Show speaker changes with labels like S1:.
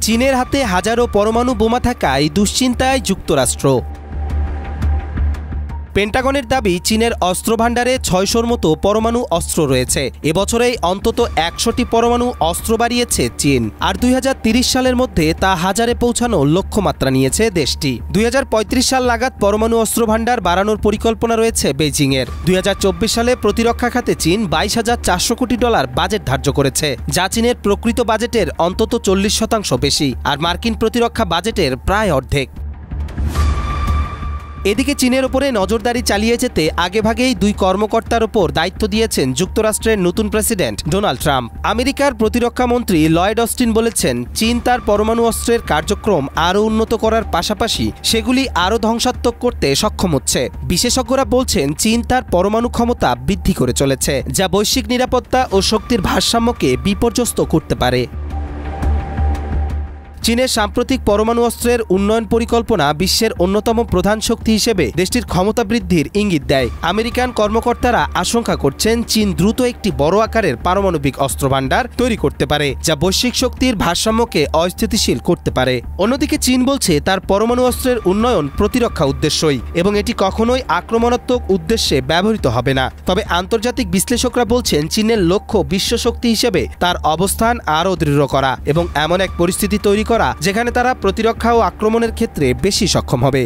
S1: চীনের হাতে হাজারো পরমাণু বোমা থাকায় দুশ্চিন্তায় যুক্তরাষ্ট্র। পেন্টাগনের দাবি, চীনের অস্ত্রভাণ্ডারে ৬০০র মতো পরমাণু অস্ত্র রয়েছে। এবছরেই অন্তত ১০০টি পরমাণু অস্ত্র বাড়িয়েছে চীন, আর ২০৩০ সালের মধ্যে তা হাজারে পৌঁছানো লক্ষ্যমাত্রা নিয়েছে দেশটি। ২০৩৫ সাল নাগাদ পরমাণু অস্ত্রভাণ্ডার বাড়ানোর পরিকল্পনা রয়েছে বেইজিংয়ের। ২০২৪ সালে প্রতিরক্ষা খাতে চীন $২২,৪০০ কোটি বাজেট ধার্য করেছে, যা চীনের প্রকৃত বাজেটের অন্তত ৪০% বেশি, আর মার্কিন প্রতিরক্ষা বাজেটের প্রায় অর্ধেক। এদিকে চীনের ওপরে নজরদারি চালিয়ে যেতে আগেভাগেই দুই কর্মকর্তার ওপর দায়িত্ব দিয়েছেন যুক্তরাষ্ট্রের নতুন প্রেসিডেন্ট ডোনাল্ড ট্রাম্প। আমেরিকার প্রতিরক্ষা মন্ত্রী লয়েড অস্টিন বলেছেন, চীন তার পরমাণু অস্ত্রের কার্যক্রম আরও উন্নত করার পাশাপাশি সেগুলি আরও ধ্বংসাত্মক করতে সক্ষম হচ্ছে। বিশেষজ্ঞরা বলছেন, চীন তার পরমাণু ক্ষমতা বৃদ্ধি করে চলেছে, যা বৈশ্বিক নিরাপত্তা ও শক্তির ভারসাম্যকে বিপর্যস্ত করতে পারে। চীনের সাম্প্রতিক পরমাণু অস্ত্রের উন্নয়ন পরিকল্পনা বিশ্বের অন্যতম প্রধান শক্তি হিসেবে দেশটির ক্ষমতা বৃদ্ধির ইঙ্গিত দেয়। আমেরিকান কর্মকর্তারা আশঙ্কা করছেন, চীন দ্রুত একটি বড় আকারের পারমাণবিক অস্ত্রভাণ্ডার তৈরি করতে পারে, যা বৈশ্বিক শক্তির ভারসাম্যকে অস্থিতিশীল করতে পারে। অন্যদিকে চীন বলছে, তার পরমাণু অস্ত্রের উন্নয়ন প্রতিরক্ষা উদ্দেশ্যই এবং এটি কখনোই আক্রমণাত্মক উদ্দেশ্যে ব্যবহৃত হবে না। তবে আন্তর্জাতিক বিশ্লেষকরা বলছেন, চীনের লক্ষ্য বিশ্বশক্তি হিসেবে তার অবস্থান আরও দৃঢ় করা এবং এমন এক পরিস্থিতি তৈরি করা যেখানে তারা প্রতিরক্ষা ও আক্রমণের ক্ষেত্রে বেশি সক্ষম হবে।